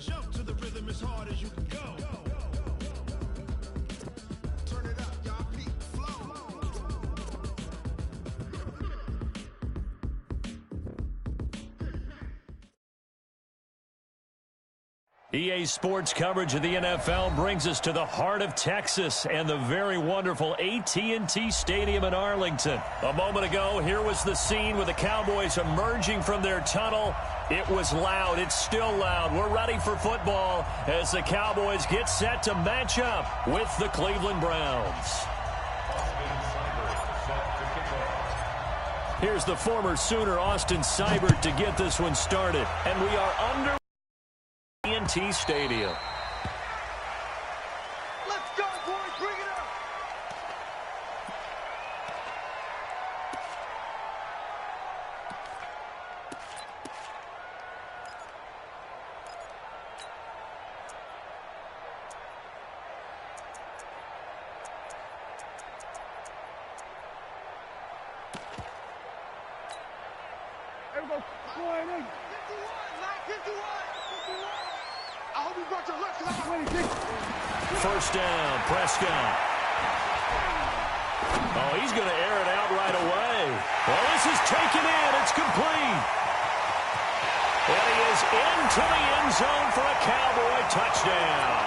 Jump to the rhythm as hard as you can go. Turn it up, y'all. Peak flow. EA Sports coverage of the NFL brings us to the heart of Texas and the very wonderful AT&T Stadium in Arlington. A moment ago, here was the scene with the Cowboys emerging from their tunnel. It was loud. It's still loud. We're ready for football as the Cowboys get set to match up with the Cleveland Browns. Here's the former Sooner, Austin Seibert, to get this one started. And we are under AT&T Stadium. Let's go, boys. Bring it up. Everybody, going in. 51, Mike, 51. I hope you brought your lunch. First down, Prescott. Oh, he's going to air it out right away. Well, this is taken in. It's complete. And he is into the end zone for a Cowboy touchdown.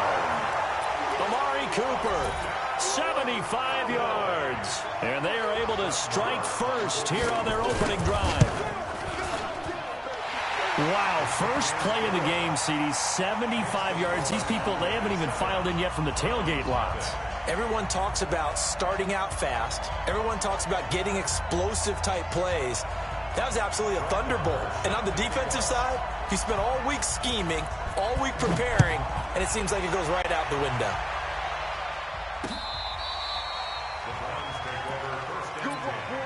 Amari Cooper, 75 yards. And they are able to strike first here on their opening drive. Wow, first play of the game, CD, 75 yards. These people, they haven't even filed in yet from the tailgate lots. Everyone talks about starting out fast. Everyone talks about getting explosive-type plays. That was absolutely a thunderbolt. And on the defensive side, he spent all week scheming, all week preparing, and it seems like it goes right out the window.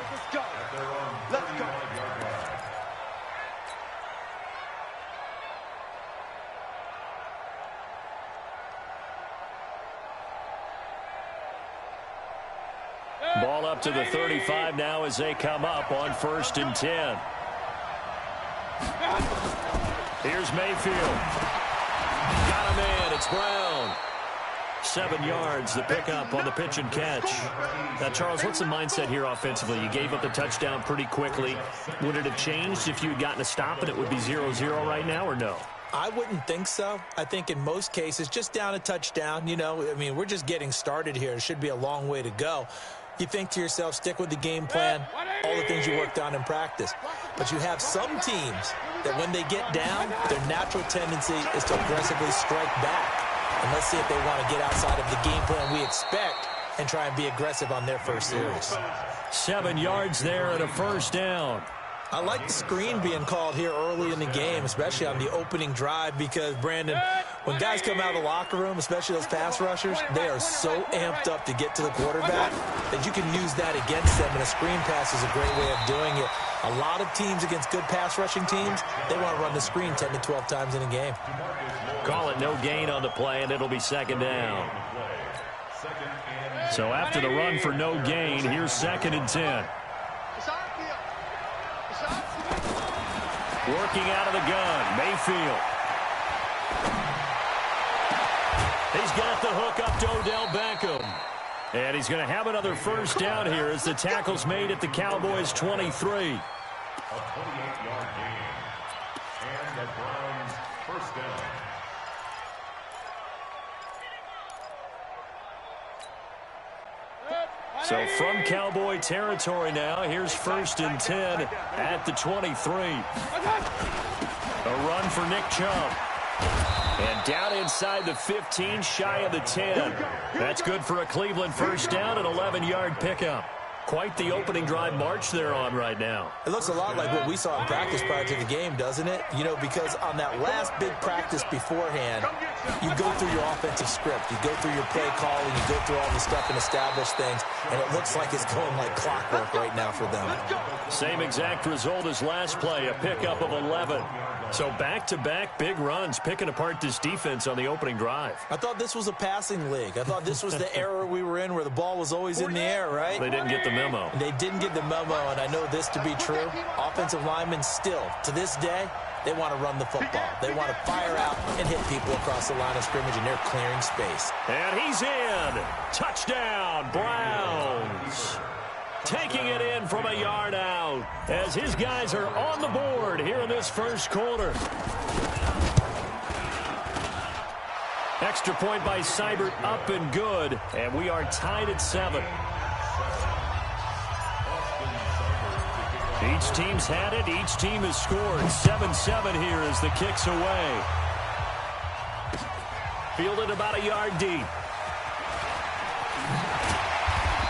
Let's go. Let's go. Ball up to the 35 now as they come up on 1st and 10. Here's Mayfield. Got him in. It's Brown. 7 yards, the pickup on the pitch and catch. Now, Charles, what's the mindset here offensively? You gave up the touchdown pretty quickly. Would it have changed if you had gotten a stop and it would be 0-0 right now, or no? I wouldn't think so. I think in most cases, just down a touchdown, you know, I mean, we're just getting started here. It should be a long way to go. You think to yourself, stick with the game plan, all the things you worked on in practice. But you have some teams that when they get down, their natural tendency is to aggressively strike back. And let's see if they want to get outside of the game plan we expect and try and be aggressive on their first series. 7 yards there and a first down. I like the screen being called here early in the game, especially on the opening drive, because, Brandon, when guys come out of the locker room, especially those pass rushers, they are so amped up to get to the quarterback that you can use that against them, and a screen pass is a great way of doing it. A lot of teams against good pass rushing teams, they want to run the screen 10 to 12 times in a game. Call it no gain on the play, and it'll be 2nd down. So after the run for no gain, here's 2nd and 10. Working out of the gun, Mayfield. He's got the hook up to Odell Beckham. And he's going to have another first down here as the tackle's made at the Cowboys' 23. A 28-yard gain. And the Browns first down. So from Cowboy territory now, here's 1st and 10 at the 23. A run for Nick Chubb. And down inside the 15, shy of the 10. That's good for a Cleveland first down, an 11-yard pickup. Quite the opening drive march they're on right now. It looks a lot like what we saw in practice prior to the game, doesn't it? You know, because on that last big practice beforehand, you go through your offensive script. You go through your play calling. You go through all the stuff and establish things. And it looks like it's going like clockwork right now for them. Same exact result as last play, a pickup of 11. So back-to-back big runs, picking apart this defense on the opening drive. I thought this was a passing league. I thought this was the era we were in where the ball was always in the air, right? They didn't get the memo. They didn't get the memo, and I know this to be true. Offensive linemen still, to this day, They want to run the football. They want to fire out and hit people across the line of scrimmage, and they're clearing space. And he's in. Touchdown, Browns. Taking it in from a yard out as his guys are on the board here in this first quarter. Extra point by Seibert, up and good, and we are tied at 7. Each team's had it. Each team has scored. 7-7 here as the kick's away. Fielded about a yard deep.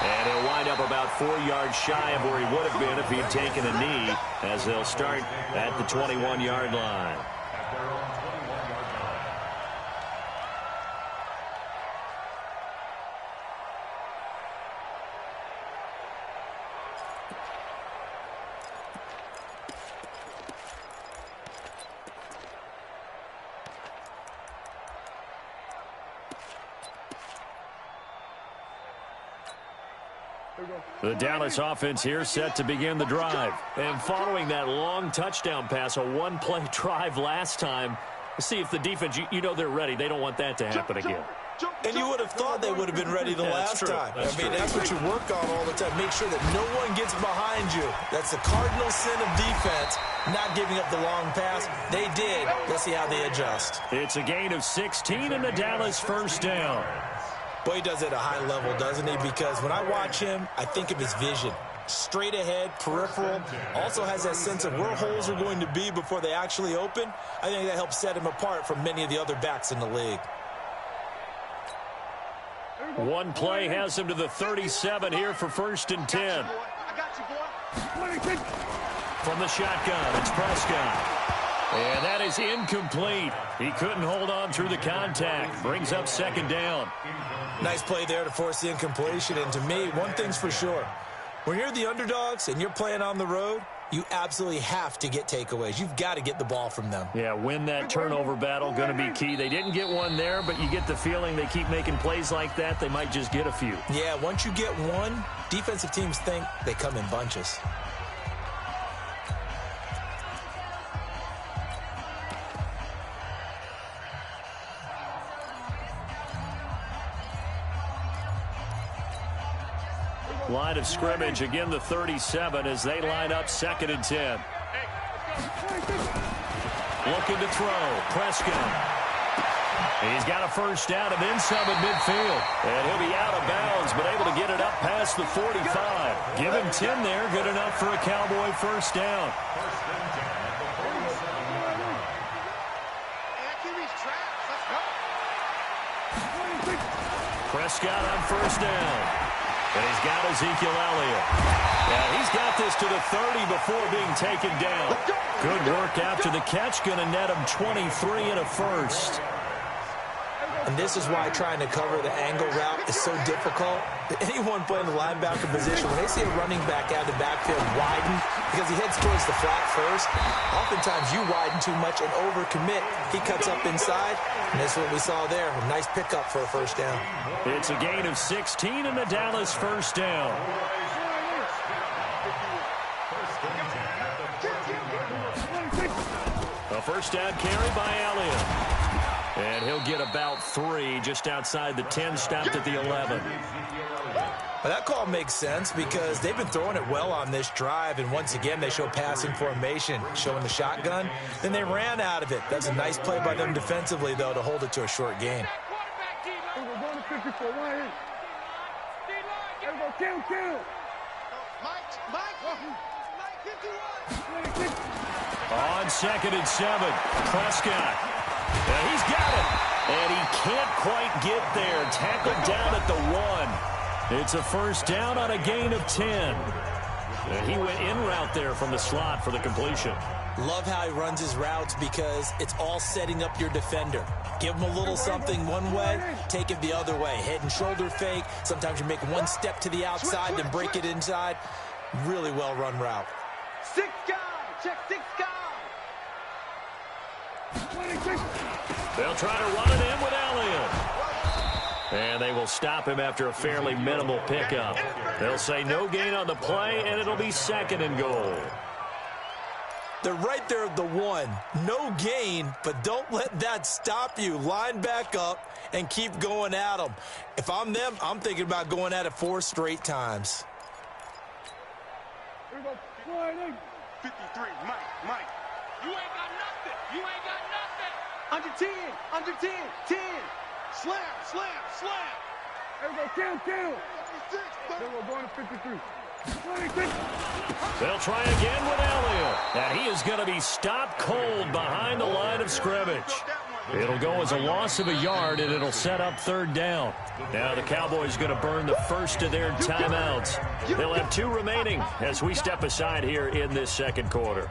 And he'll wind up about 4 yards shy of where he would have been if he'd taken a knee, as they'll start at the 21-yard line. The Dallas offense here set to begin the drive. And following that long touchdown pass, a one-play drive last time, see if the defense, you know they're ready. They don't want that to happen again. And you would have thought they would have been ready the last time. I mean, that's what you work on all the time. Make sure that no one gets behind you. That's the cardinal sin of defense, not giving up the long pass. They did. Let's see how they adjust. It's a gain of 16 and the Dallas first down. Boy, he does it at a high level, doesn't he? Because when I watch him, I think of his vision. Straight ahead, peripheral. Also has that sense of where holes are going to be before they actually open. I think that helps set him apart from many of the other backs in the league. One play has him to the 37 here for 1st and 10. From the shotgun, it's Prescott. And that is incomplete. He couldn't hold on through the contact. Brings up 2nd down. Nice play there to force the incompletion. And to me, one thing's for sure. When you're the underdogs and you're playing on the road, you absolutely have to get takeaways. You've got to get the ball from them. Yeah, win that turnover battle, going to be key. They didn't get one there, but you get the feeling they keep making plays like that, they might just get a few. Yeah, once you get one, defensive teams think they come in bunches. Line of scrimmage, again the 37 as they line up 2nd and 10. Looking to throw, Prescott. He's got a 1st down and then some at midfield. And he'll be out of bounds, but able to get it up past the 45. Give him 10 there, good enough for a Cowboy 1st down. Prescott on 1st down. And he's got Ezekiel Elliott. Yeah, he's got this to the 30 before being taken down. Good work after the catch. Going to net him 23 and a 1st. And this is why trying to cover the angle route is so difficult. Anyone playing the linebacker position, when they see a running back out of the backfield widen because he heads towards the flat first, oftentimes you widen too much and overcommit. He cuts up inside, and that's what we saw there. A nice pickup for a 1st down. It's a gain of 16 and the Dallas 1st down. A 1st down carry by Elliott. And he'll get about 3 just outside the 10, stopped at the 11. Well, that call makes sense because they've been throwing it well on this drive, and once again they show passing formation, showing the shotgun. Then they ran out of it. That's a nice play by them defensively, though, to hold it to a short gain. On 2nd and 7, Prescott. And he's got it. And he can't quite get there. Tackled down at the 1. It's a 1st down on a gain of 10. And he went in route there from the slot for the completion. Love how he runs his routes because it's all setting up your defender. Give him a little something one way, take it the other way. Head and shoulder fake. Sometimes you make one step to the outside, then break it inside. Really well-run route. 6 guys. Check 6 guys. They'll try to run it in with Elliott. And they will stop him after a fairly minimal pickup. They'll say no gain on the play, and it'll be 2nd and goal. They're right there at the 1. No gain, but don't let that stop you. Line back up and keep going at them. If I'm them, I'm thinking about going at it 4 straight times. Here we go. 53, Mike. You ain't got nothing. Under 10. 10. Slam. There we go. Count. 56. Then we're going to 53. 26. They'll try again with Elliott. And he is going to be stopped cold behind the line of scrimmage. It'll go as a loss of a yard, and it'll set up 3rd down. Now the Cowboys going to burn the first of their timeouts. They'll have 2 remaining as we step aside here in this 2nd quarter.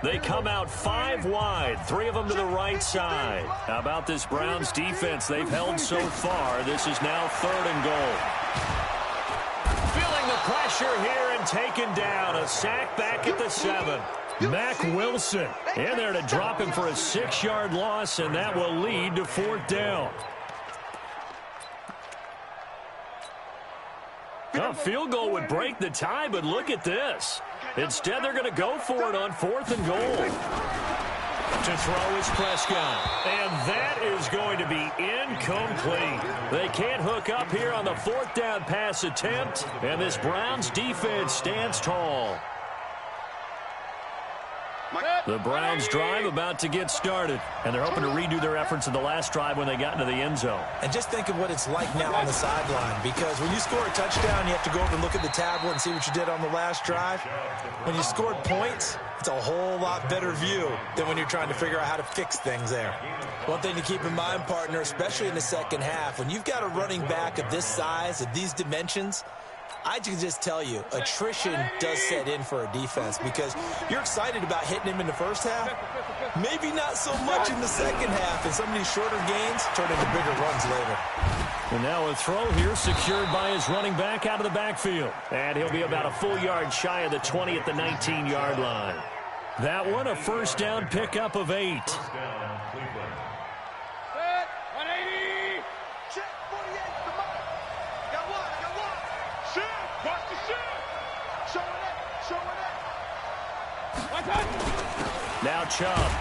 They come out 5 wide, 3 of them to the right side. How about this Browns defense they've held so far? This is now 3rd and goal. Feeling the pressure here and taken down. A sack back at the 7. Mack Wilson in there to drop him for a 6-yard loss, and that will lead to 4th down. A field goal would break the tie, but look at this. Instead, they're going to go for it on 4th and goal. To throw is Prescott, and that is going to be incomplete. They can't hook up here on the 4th down pass attempt, and this Browns defense stands tall. The Browns drive about to get started, and they're hoping to redo their efforts in the last drive when they got into the end zone. And just think of what it's like now on the sideline, because when you score a touchdown, you have to go over and look at the tablet and see what you did on the last drive. When you scored points, it's a whole lot better view than when you're trying to figure out how to fix things there. One thing to keep in mind, partner, especially in the second half, when you've got a running back of this size, of these dimensions, I can just tell you, attrition does set in for a defense because you're excited about hitting him in the first half. Maybe not so much in the second half, and some of these shorter gains turn into bigger runs later. And now a throw here secured by his running back out of the backfield. And he'll be about a full yard shy of the 20 at the 19-yard line. That one, a 1st down pickup of 8. Now Chubb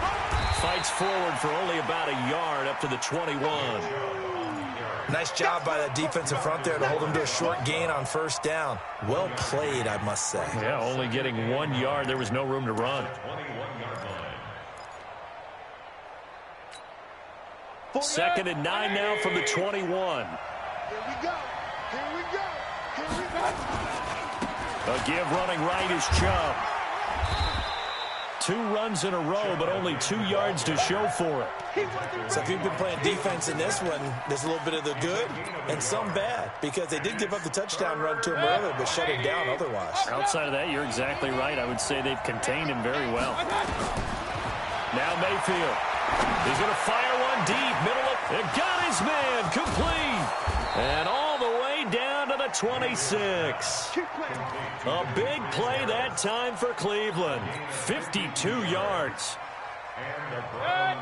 fights forward for only about a yard up to the 21. Nice job by that defensive front there to hold him to a short gain on 1st down. Well played, I must say. Yeah, only getting 1 yard. There was no room to run. 2nd and 9 now from the 21. Here we go. A give running right is Chubb. 2 runs in a row, but only 2 yards to show for it. So if you've been playing defense in this one, there's a little bit of the good and some bad, because they did give up the touchdown run to him earlier, but shut him down otherwise. Outside of that, you're exactly right. I would say they've contained him very well. Now Mayfield. He's going to fire one deep. Middle of it. Got his man. Complete. And all the way down to the 26. A big play that time for Cleveland. 52 yards.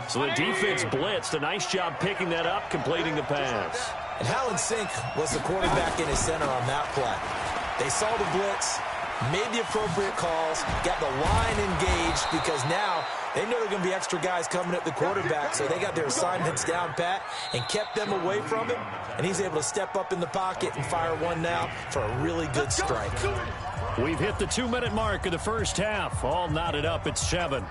So the defense blitzed. A nice job picking that up, completing the pass. And Hallen Sink was the quarterback in his center on that play. They saw the blitz, made the appropriate calls, got the line engaged, because now they know they're going to be extra guys coming at the quarterback, so they got their assignments down pat and kept them away from him, and he's able to step up in the pocket and fire one now for a really good strike. We've hit the 2-minute mark of the first half. All knotted up at 7.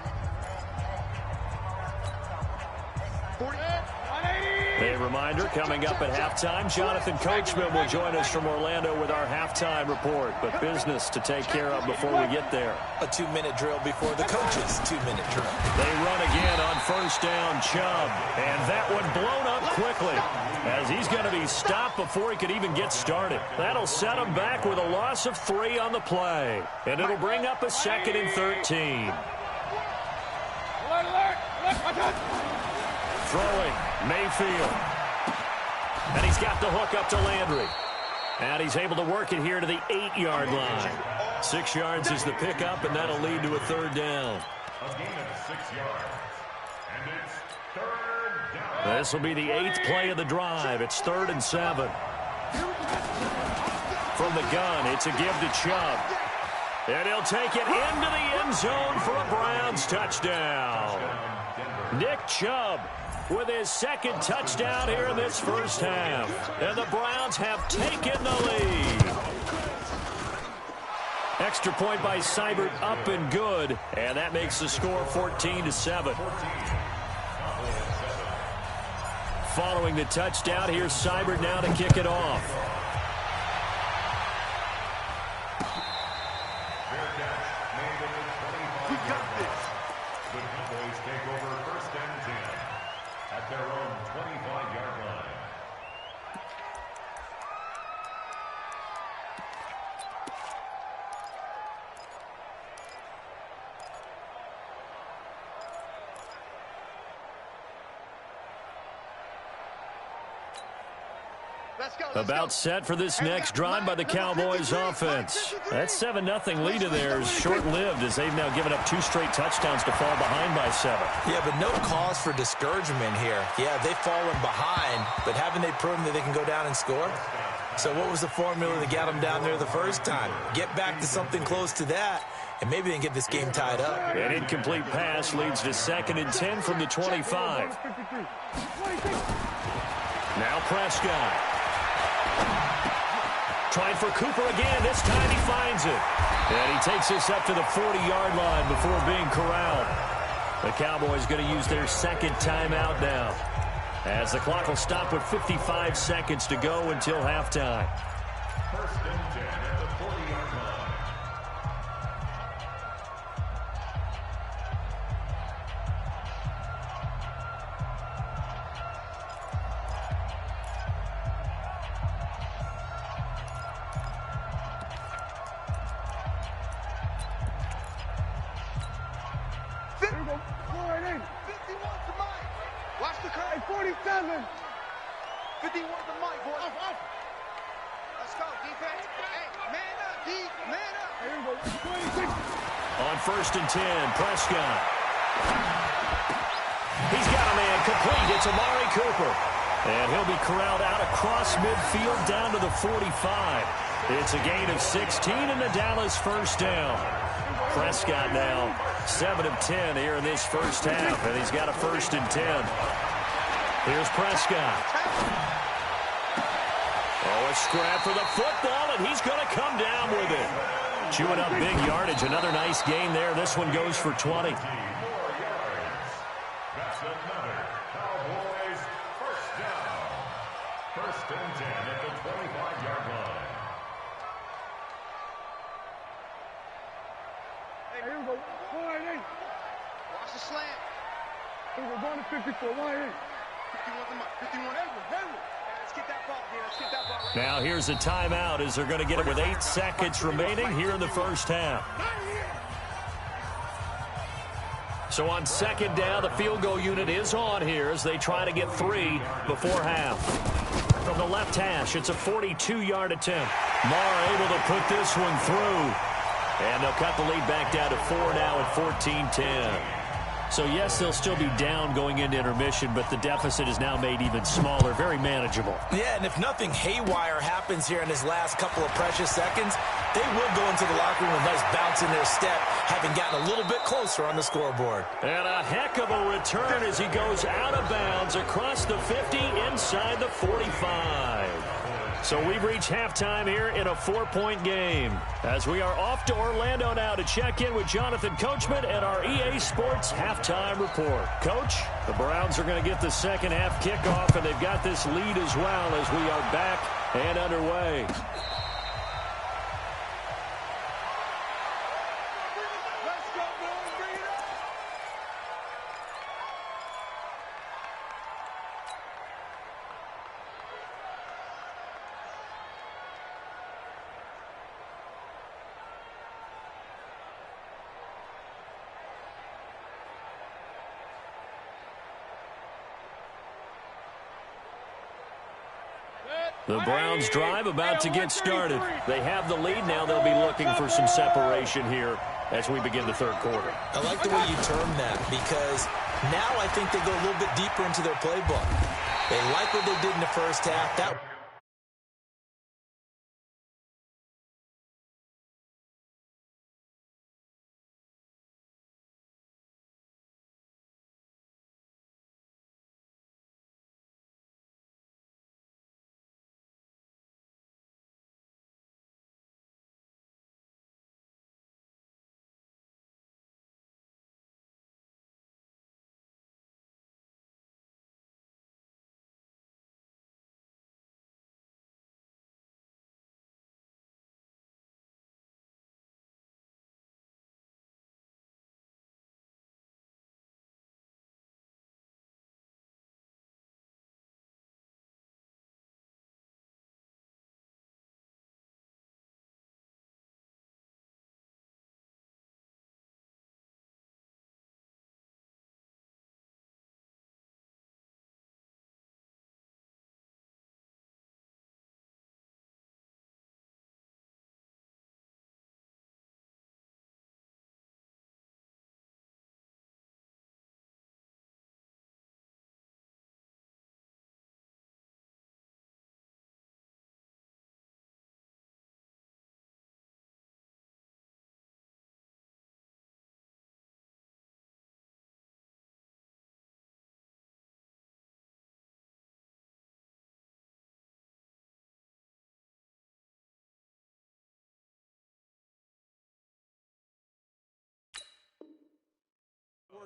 A reminder, coming up at halftime, Jonathan Coachman will join us from Orlando with our halftime report. But business to take care of before we get there. A 2-minute drill before the coach's 2-minute drill. They run again on 1st down, Chubb. And that one blown up quickly, as he's going to be stopped before he could even get started. That'll set him back with a loss of 3 on the play. And it'll bring up a 2nd and 13. Throwing, Mayfield. And he's got the hook up to Landry. And he's able to work it here to the 8-yard line. 6 yards is the pickup, and that'll lead to a 3rd down. A gain of 6 yards. And it's 3rd down. This will be the 8th play of the drive. It's 3rd and 7. From the gun, it's a give to Chubb. And he'll take it into the end zone for a Browns touchdown. Nick Chubb with his second touchdown here in this first half. And the Browns have taken the lead. Extra point by Seibert up and good. And that makes the score 14-7. Following the touchdown, here's Seibert now to kick it off. We got this. The Cowboys take over first and 10 at their own 25-yard line. About set for this next drive by the Cowboys offense. That 7-0 lead of theirs short-lived as they've now given up 2 straight touchdowns to fall behind by 7. Yeah, but no cause for discouragement here. Yeah, they've fallen behind, but haven't they proven that they can go down and score? So what was the formula that got them down there the first time? Get back to something close to that, and maybe they can get this game tied up. An incomplete pass leads to 2nd and 10 from the 25. Now Prescott. Trying for Cooper again. This time he finds it. And he takes this up to the 40-yard line before being corralled. The Cowboys going to use their second timeout now, as the clock will stop with 55 seconds to go until halftime. First and 10 at the 40-yard line. Watch the curve. 47. 51 to Mike, boy. Let's go, defense. Hey, man up, D. Man up. Here we go. 26. On first and 10, Prescott. He's got a man complete. It's Amari Cooper. And he'll be corralled out across midfield down to the 45. It's a gain of 16 and the Dallas first down. Prescott now 7 of 10 here in this first half, and he's got a first and 10. Here's Prescott. Oh, a scrap for the football, and he's going to come down with it. Chewing up big yardage. Another nice gain there. This one goes for 20. That's another Cowboys first down. First and 10 at the 25-yard line. Here we go. 188. Watch the slant. Here we're going to 54. 188. 51 Edward. Let's get that ball here. Let's get that ball right now. Here's a timeout as they're going to get it with 8 seconds remaining here in the first half. So on second down, the field goal unit is on here as they try to get 3 before half. From the left hash, it's a 42-yard attempt. Marr able to put this one through. And they'll cut the lead back down to 4 now at 14-10. So, yes, they'll still be down going into intermission, but the deficit is now made even smaller, very manageable. Yeah, and if nothing haywire happens here in his last couple of precious seconds, they will go into the locker room with a nice bounce in their step, having gotten a little bit closer on the scoreboard. And a heck of a return as he goes out of bounds across the 50 inside the 45. So we've reached halftime here in a 4-point game, as we are off to Orlando now to check in with Jonathan Coachman and our EA Sports halftime report. Coach, the Browns are going to get the second half kickoff, and they've got this lead as well as we are back and underway. The Browns drive about to get started. They have the lead now. They'll be looking for some separation here as we begin the third quarter. I like the way you term that, because now I think they go a little bit deeper into their playbook. They like what they did in the first half. That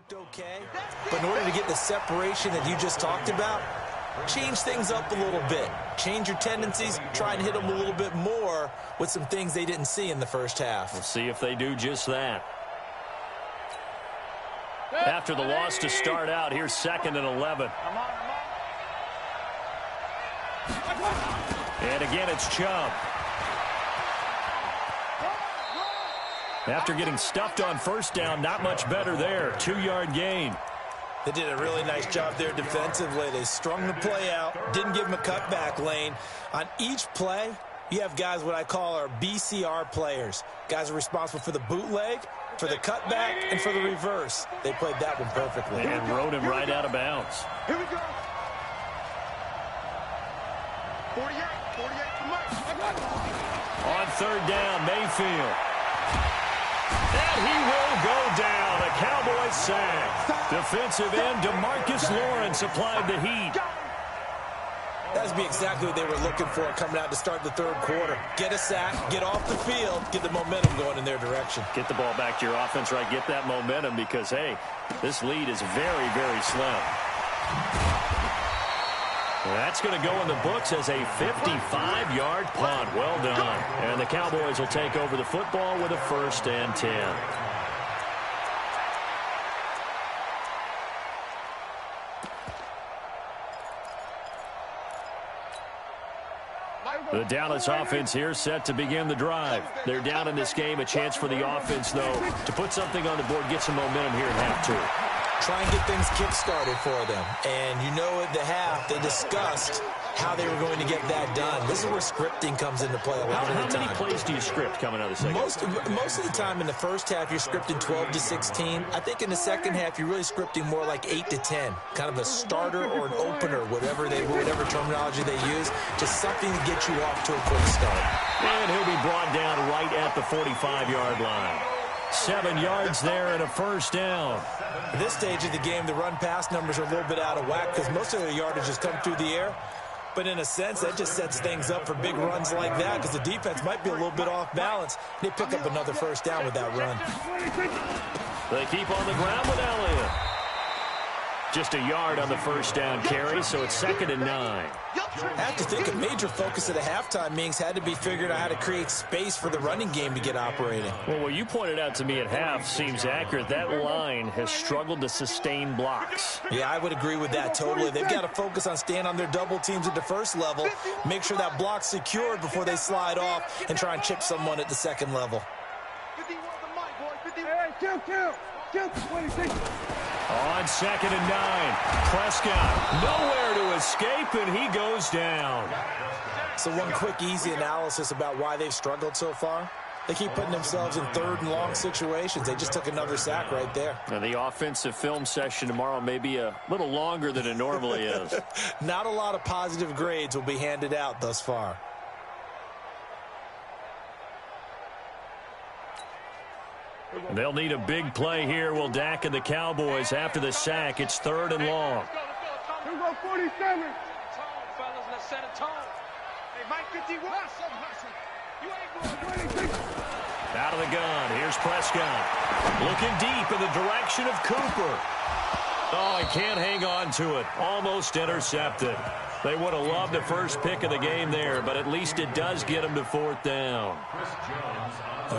looked okay, but in order to get the separation that you just talked about, change things up a little bit. Change your tendencies, try and hit them a little bit more with some things they didn't see in the first half. We'll see if they do just that. After the loss to start out, here's 2nd and 11. And again, it's Chubb. After getting stuffed on first down, not much better there. 2-yard gain. They did a really nice job there defensively. They strung the play out, didn't give them a cutback lane. On each play, you have guys what I call our BCR players. Guys are responsible for the bootleg, for the cutback, and for the reverse. They played that one perfectly. And rode him right out of bounds. Here we go. 48 for Mike. On 3rd down, Mayfield. And he will go down. A Cowboys sack. Defensive end DeMarcus Lawrence applied the heat. That would be exactly what they were looking for coming out to start the 3rd quarter. Get a sack, get off the field, get the momentum going in their direction. Get the ball back to your offense, right? Get that momentum because, hey, this lead is very, very slim. That's going to go in the books as a 55-yard punt. Well done. And the Cowboys will take over the football with a 1st and 10. The Dallas offense here set to begin the drive. They're down in this game. A chance for the offense, though, to put something on the board, get some momentum here in half 2. Try and get things kick-started for them. And you know at the half, they discussed how they were going to get that done. This is where scripting comes into play a lot of the time. How many plays do you script coming out of the second? Most of the time in the first half, you're scripting 12 to 16. I think in the second half, you're really scripting more like 8 to 10. Kind of a starter or an opener, whatever terminology they use. Just something to get you off to a quick start. And he'll be brought down right at the 45-yard line. 7 yards there and a 1st down. At this stage of the game, the run-pass numbers are a little bit out of whack because most of their yardage has come through the air. But in a sense, that just sets things up for big runs like that because the defense might be a little bit off balance. They pick up another 1st down with that run. They keep on the ground with Elliott. Just a yard on the 1st down carry, so it's 2nd and 9. I have to think a major focus of the halftime meetings had to be figuring out how to create space for the running game to get operating. Well, what you pointed out to me at half seems accurate. That line has struggled to sustain blocks. Yeah, I would agree with that totally. They've got to focus on staying on their double teams at the first level, make sure that block's secured before they slide off and try and chip someone at the second level. 51 to Mike, boy. 51. Hey, kill. 26. On 2nd and 9, Prescott nowhere to escape, and he goes down. So one quick, easy analysis about why they've struggled so far. They keep putting themselves in 3rd and long situations. They just took another sack right there. Now, the offensive film session tomorrow may be a little longer than it normally is. Not a lot of positive grades will be handed out thus far. They'll need a big play here. Will Dak and the Cowboys after the sack. It's 3rd and long. Here we go, 47. Fellas, let's set a tone. Hey, Mike, 51. You ain't going 26. Out of the gun. Here's Prescott. Looking deep in the direction of Cooper. Oh, he can't hang on to it. Almost intercepted. They would have loved the first pick of the game there, but at least it does get them to 4th down.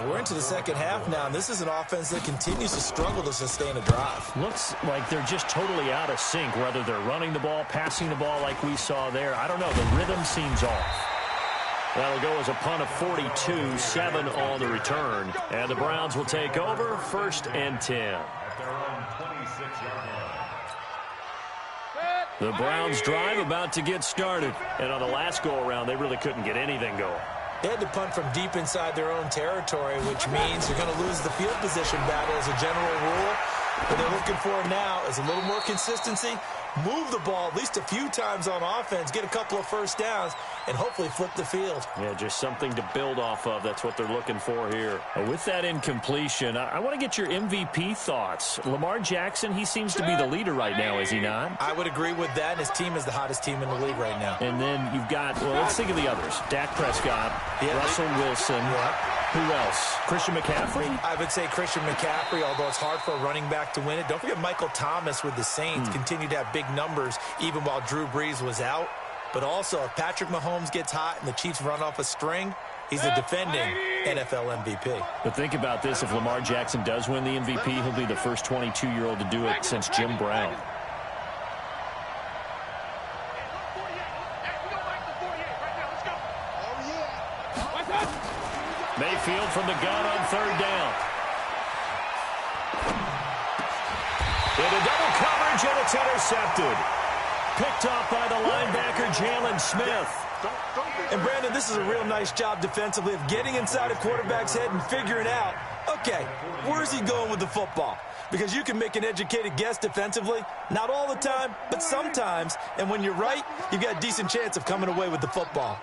We're into the second half now, and this is an offense that continues to struggle to sustain a drive. Looks like they're just totally out of sync, whether they're running the ball, passing the ball like we saw there. I don't know. The rhythm seems off. That'll go as a punt of 42, 7 on the return. And the Browns will take over, 1st and 10. The Browns drive about to get started. And on the last go-around, they really couldn't get anything going. They had to punt from deep inside their own territory, which means you're going to lose the field position battle as a general rule. What they're looking for now is a little more consistency, move the ball at least a few times on offense, get a couple of 1st downs, and hopefully flip the field. Yeah, just something to build off of. That's what they're looking for here. With that incompletion, I want to get your MVP thoughts. Lamar Jackson, he seems to be the leader right now, is he not? I would agree with that. His team is the hottest team in the league right now. And then you've got, well, let's think of the others. Dak Prescott, Russell Wilson, Who else? Christian McCaffrey? I would say Christian McCaffrey, although it's hard for a running back to win it. Don't forget Michael Thomas with the Saints continued to have big numbers even while Drew Brees was out. But also, if Patrick Mahomes gets hot and the Chiefs run off a string, he's the defending NFL MVP. But think about this. If Lamar Jackson does win the MVP, he'll be the first 22-year-old to do it since Jim Brown. Mayfield from the gun on third down. Into double coverage, and it's intercepted. Picked off by the linebacker, Jalen Smith. And, Brandon, this is a real nice job defensively of getting inside a quarterback's head and figuring out, okay, where's he going with the football? Because you can make an educated guess defensively, not all the time, but sometimes. And when you're right, you've got a decent chance of coming away with the football.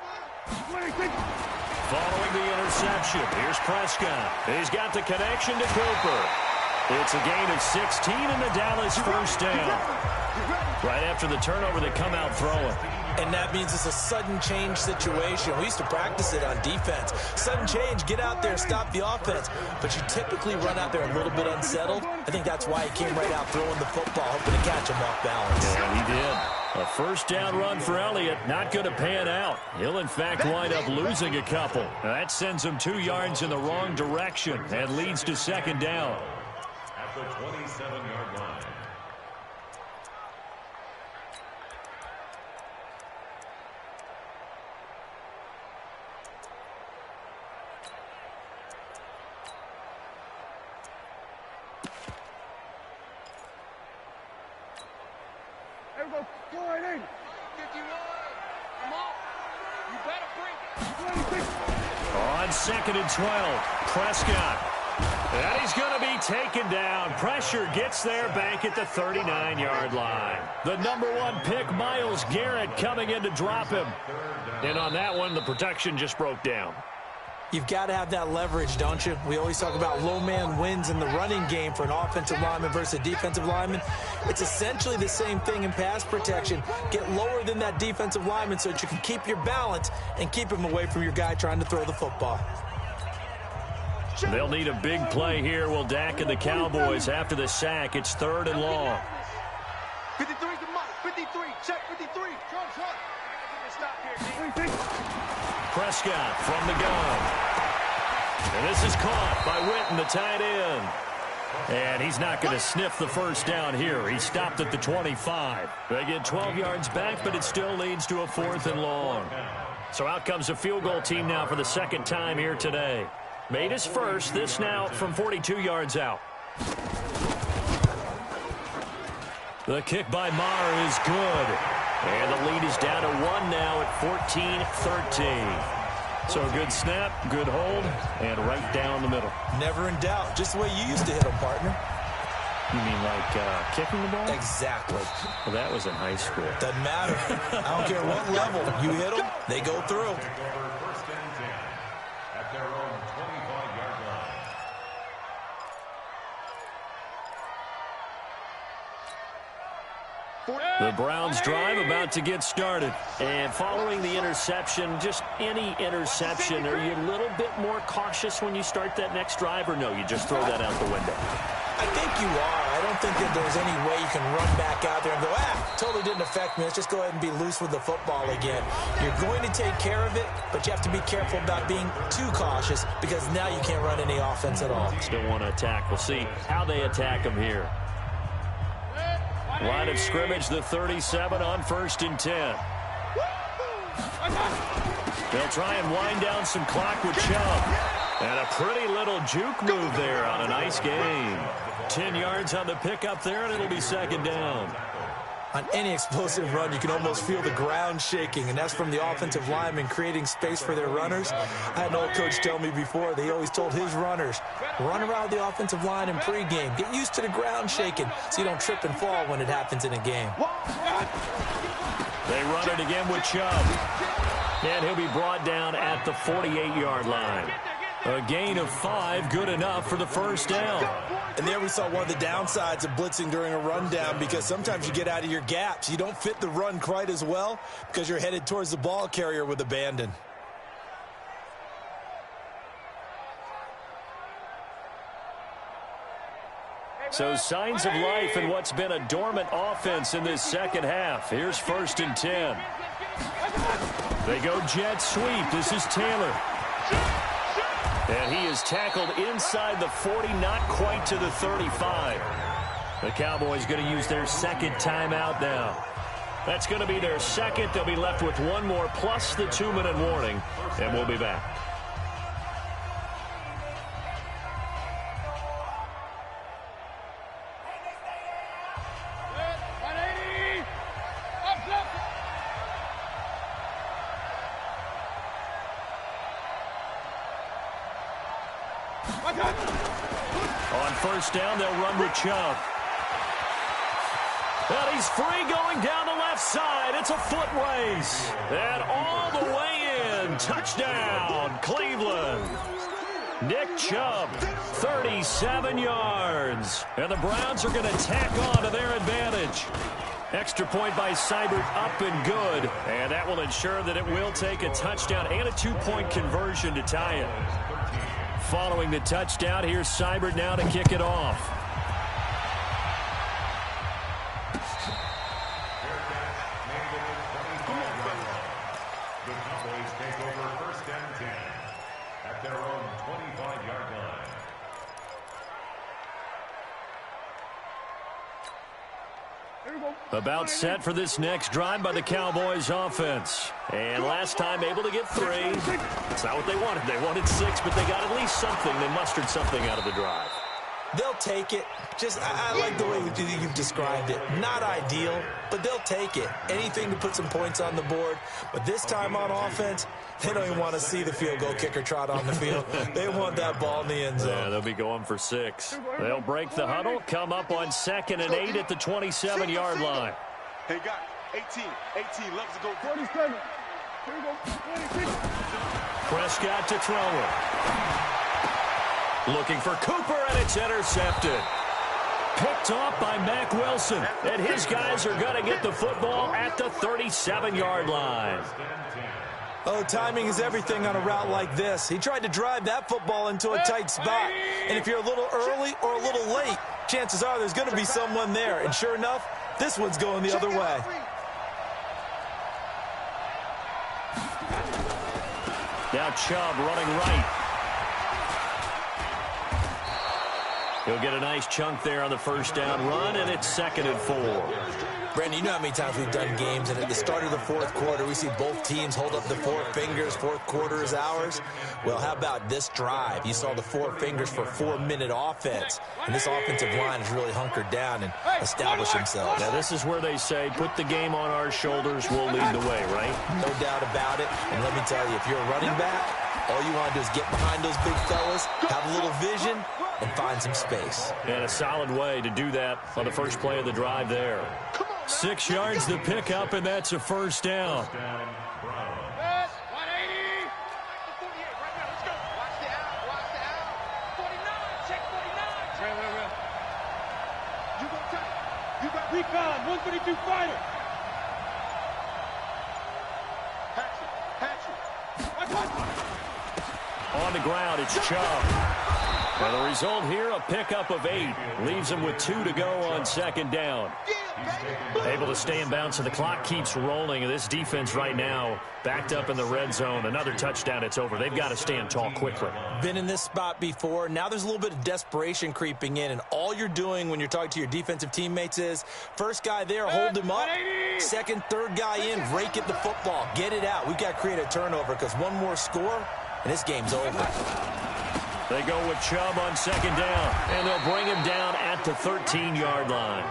Following the interception, here's Prescott. He's got the connection to Cooper. It's a gain of 16 and the Dallas first down. Right after the turnover, they come out throwing. And that means it's a sudden change situation. We used to practice it on defense. Sudden change, get out there, stop the offense. But you typically run out there a little bit unsettled. I think that's why he came right out throwing the football, hoping to catch him off balance. Yeah, he did. A first down run for Elliott, not going to pan out. He'll, in fact, wind up losing a couple. That sends him 2 yards in the wrong direction and leads to second down. At the 27-yard line. Everybody, slide in. 51. Come on. You better bring it. On second and 12, Prescott. And he's going to be taken down. Pressure gets there back at the 39-yard line. The number 1 pick, Myles Garrett, coming in to drop him. And on that one, the protection just broke down. You've got to have that leverage, don't you? We always talk about low man wins in the running game for an offensive lineman versus a defensive lineman. It's essentially the same thing in pass protection. Get lower than that defensive lineman so that you can keep your balance and keep him away from your guy trying to throw the football. They'll need a big play here. Will Dak and the Cowboys after the sack. It's third and long. 53's the mark. 53. Check 53. Stop here. Prescott from the gun. And this is caught by Witten, the tight end. And he's not going to sniff the first down here. He stopped at the 25. They get 12 yards back, but it still leads to a fourth and long. So out comes a field goal team now for the second time here today. Made his first, this now from 42 yards out. The kick by Maher is good. And the lead is down to 1 now at 14-13. So a good snap, good hold, and right down the middle. Never in doubt. Just the way you used to hit them, partner. You mean like kicking the ball? Exactly. Well, that was in high school. Doesn't matter. I don't care what level. You hit them, they go through. First and 10 at their own 25-yard line. The Browns drive about to get started. And following the interception, just any interception, are you a little bit more cautious when you start that next drive, or no, you just throw that out the window? I think you are. I don't think that there's any way you can run back out there and go, totally didn't affect me. Let's just go ahead and be loose with the football again. You're going to take care of it, but you have to be careful about being too cautious because now you can't run any offense at all. Still want to attack. We'll see how they attack him here. Line of scrimmage, the 37 on first and 10. They'll try and wind down some clock with Chubb. And a pretty little juke move there on a nice game. 10 yards on the pickup there, and it'll be second down. On any explosive run, you can almost feel the ground shaking, and that's from the offensive linemen creating space for their runners. I had an old coach tell me before, they always told his runners, run around the offensive line in pregame. Get used to the ground shaking so you don't trip and fall when it happens in a game. They run it again with Chubb. And he'll be brought down at the 48-yard line. A gain of 5, good enough for the first down. And there we saw one of the downsides of blitzing during a rundown because sometimes you get out of your gaps. You don't fit the run quite as well because you're headed towards the ball carrier with abandon. So signs of life in what's been a dormant offense in this second half. Here's 1st and 10. They go jet sweep. This is Taylor. And he is tackled inside the 40, not quite to the 35. The Cowboys going to use their second timeout now. That's going to be their second. They'll be left with one more plus the 2-minute warning, and we'll be back. On 1st down, they'll run with Chubb. And he's free going down the left side. It's a foot race. And all the way in. Touchdown, Cleveland. Nick Chubb, 37 yards. And the Browns are going to tack on to their advantage. Extra point by Seibert, up and good. And that will ensure that it will take a touchdown and a 2-point conversion to tie it. Following the touchdown, here's Seibert now to kick it off. The Cowboys take over 1st and 10 at their own 25-yard line. About set for this next drive by the Cowboys offense. And last time able to get 3. It's not what they wanted. They wanted 6, but they got at least something. They mustered something out of the drive. They'll take it. I like the way you've described it. Not ideal, but they'll take it. Anything to put some points on the board. But this time on offense, they don't even want to see the field goal kicker trot on the field. They want that ball in the end zone. Yeah, they'll be going for 6. They'll break the huddle, come up on 2nd and 8 at the 27-yard line. Hey, got 18 loves to go 47. Here we go. 26. Prescott to throw it. Looking for Cooper, and it's intercepted. Picked off by Mack Wilson. And his guys are going to get the football at the 37-yard line. Oh, timing is everything on a route like this. He tried to drive that football into a tight spot. And if you're a little early or a little late, chances are there's going to be someone there. And sure enough, this one's going the other way. Now Chubb running right. He'll get a nice chunk there on the 1st down run, and it's 2nd and 4. Brandon, you know how many times we've done games, and at the start of the 4th quarter, we see both teams hold up the 4 fingers, 4th quarter is ours. Well, how about this drive? You saw the 4 fingers for 4-minute offense, and this offensive line has really hunkered down and established themselves. Now, this is where they say, put the game on our shoulders, we'll lead the way, right? No doubt about it, and let me tell you, if you're a running back, all you want to do is get behind those big fellas, have a little vision, and find some space. And a solid way to do that on the first play of the drive there. 6 yards the pickup, and that's a 1st down. 180. Let's go. Watch the out. Watch the out. 49. Check 49. You got time. You got recon. 132 fighter. Hatchet. On the ground, it's Chubb. And the result here, a pickup of 8. Leaves him with 2 to go on 2nd down. Able to stay in bounds, so the clock keeps rolling. And this defense right now backed up in the red zone. Another touchdown, it's over. They've got to stand tall quickly. Been in this spot before. Now there's a little bit of desperation creeping in. And all you're doing when you're talking to your defensive teammates is, first guy there, hold him up. 2nd, 3rd guy in, rake at the football. Get it out. We've got to create a turnover because one more score, and this game's over. They go with Chubb on 2nd down, and they'll bring him down at the 13-yard line.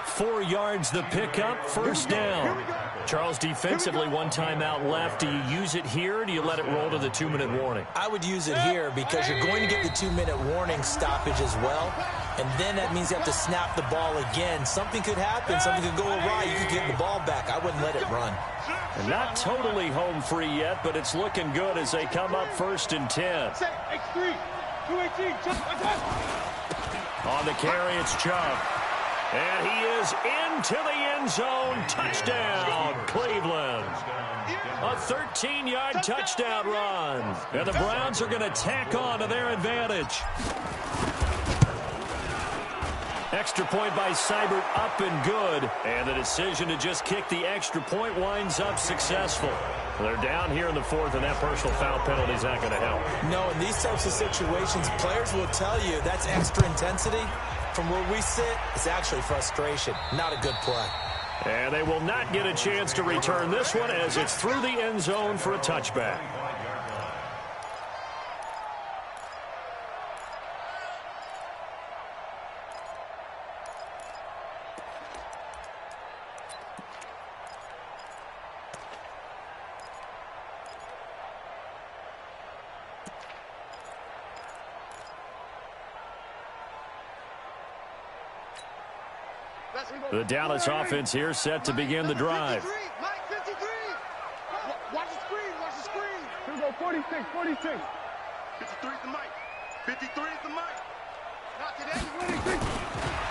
4 yards the pickup, 1st down. Charles, defensively, 1 timeout left. Do you use it here, or do you let it roll to the 2-minute warning? I would use it here because you're going to get the 2-minute warning stoppage as well. And then that means you have to snap the ball again. Something could happen. Something could go awry. You could get the ball back. I wouldn't let it run. And not totally home free yet, but it's looking good as they come up 1st and 10. X3. 218. On the carry, it's Chubb. And he is into the end zone. Touchdown, Cleveland. A 13-yard touchdown run. And the Browns are going to tack on to their advantage. Extra point by Seibert, up and good. And the decision to just kick the extra point winds up successful. They're down here in the fourth, and that personal foul penalty is not going to help. No, in these types of situations, players will tell you that's extra intensity. From where we sit, it's actually frustration. Not a good play. And they will not get a chance to return this one as it's through the end zone for a touchback. The Dallas offense here set to begin the drive. Mike, 53. Watch the screen. Watch the screen. Here we go. 46. 46. 53 is the Mike. 53 is the Mike. Not today. 26.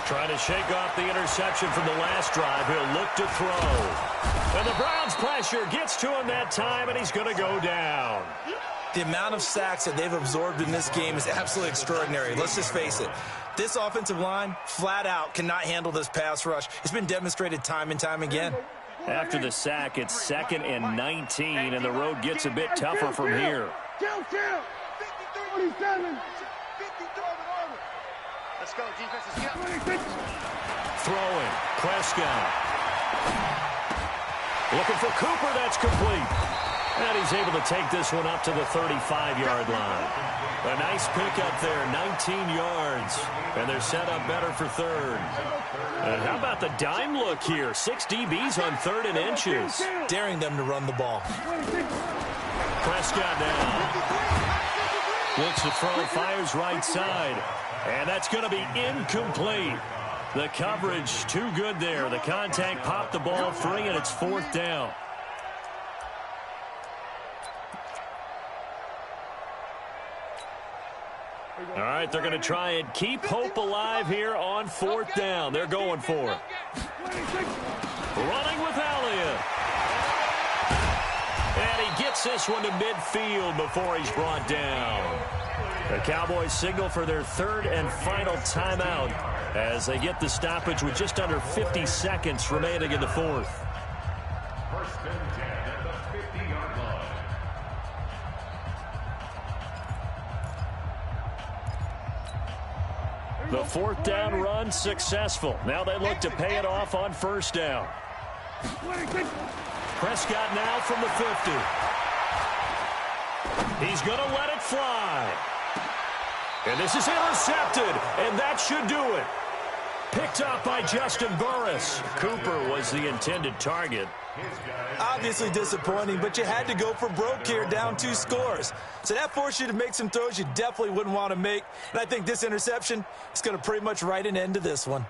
Trying to shake off the interception from the last drive. He'll look to throw. And the Browns' pressure gets to him that time, and he's going to go down. The amount of sacks that they've absorbed in this game is absolutely extraordinary. Let's just face it. This offensive line, flat out, cannot handle this pass rush. It's been demonstrated time and time again. After the sack, it's 2nd and 19, and the road gets a bit tougher from here. 47. Let's go, defense. Throwing, Prescott. Looking for Cooper, that's complete. And he's able to take this one up to the 35-yard line. A nice pickup there, 19 yards. And they're set up better for third. And how about the dime look here? 6 DBs on 3rd and inches. Daring them to run the ball. Prescott now. Looks to throw, fires right side. And that's going to be incomplete. The coverage too good there. The contact popped the ball free, and it's 4th down. All right, they're going to try and keep hope alive here on 4th down. They're going for it. Running with Elliott. And he gets this one to midfield before he's brought down. The Cowboys signal for their 3rd and final timeout as they get the stoppage with just under 50 seconds remaining in the 4th. 1st and 10 at the 50-yard line. The 4th down run successful. Now they look to pay it off on 1st down. Prescott now from the 50. He's going to let it fly. And this is intercepted, and that should do it. Picked up by Justin Burris. Cooper was the intended target. Obviously disappointing, but you had to go for broke here, down 2 scores. So that forced you to make some throws you definitely wouldn't want to make. And I think this interception is going to pretty much write an end to this one.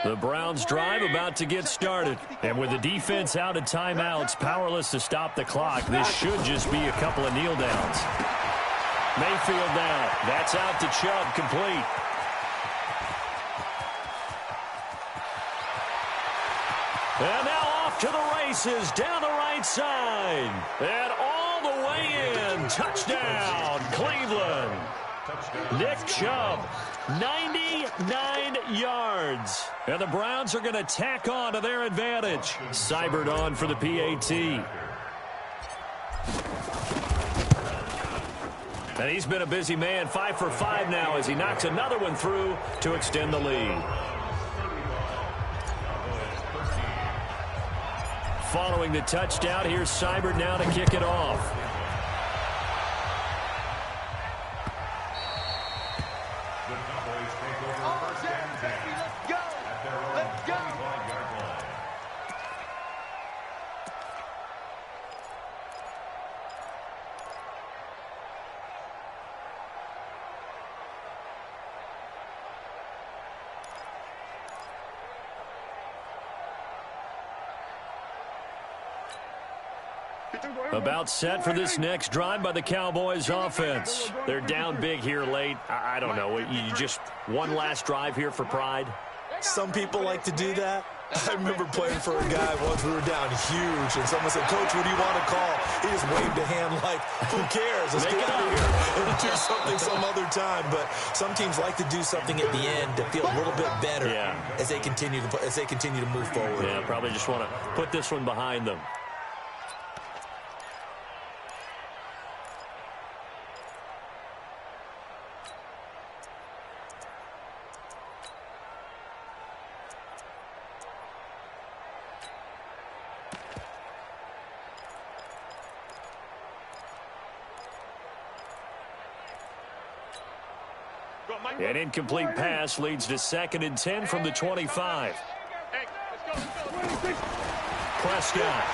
The Browns drive about to get started. And with the defense out of timeouts, powerless to stop the clock, this should just be a couple of kneel downs. Mayfield now. That's out to Chubb, complete. And now off to the races, down the right side. And all the way in. Touchdown, Cleveland. Nick Chubb, 99 yards. And the Browns are going to tack on to their advantage. Seibert on for the PAT. And he's been a busy man, 5 for 5 now as he knocks another one through to extend the lead. Following the touchdown, here's Seibert now to kick it off. The Cowboys take over 1st and 10 Let's go. at their own Let's go. 25-yard line. About set for this next drive by the Cowboys offense. They're down big here late. I don't know. You just one last drive here for pride? Some people like to do that. I remember playing for a guy once. We were down huge, and someone said, "Coach, what do you want to call?" He just waved a hand like, "Who cares? Let's get out of here and do something some other time." But some teams like to do something at the end to feel a little bit better as they continue to move forward. Yeah, probably just want to put this one behind them. An incomplete pass leads to 2nd and 10 from the 25. Prescott.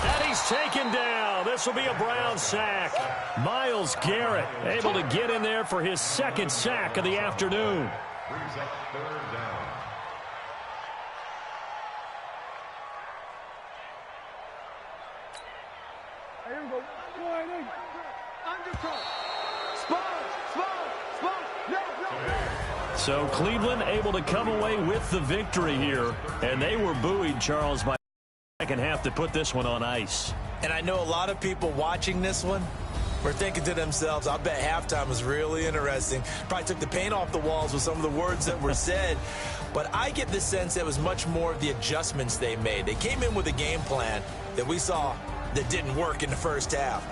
And he's taken down. This will be a Brown sack. Myles Garrett able to get in there for his 2nd sack of the afternoon. Brings up 3rd down. Here we go. Undercut. So Cleveland able to come away with the victory here. And they were buoyed, Charles, by the second half to put this one on ice. And I know a lot of people watching this one were thinking to themselves, I bet halftime was really interesting. Probably took the paint off the walls with some of the words that were said. But I get the sense it was much more of the adjustments they made. They came in with a game plan that we saw that didn't work in the first half.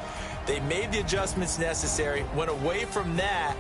They made the adjustments necessary, went away from that,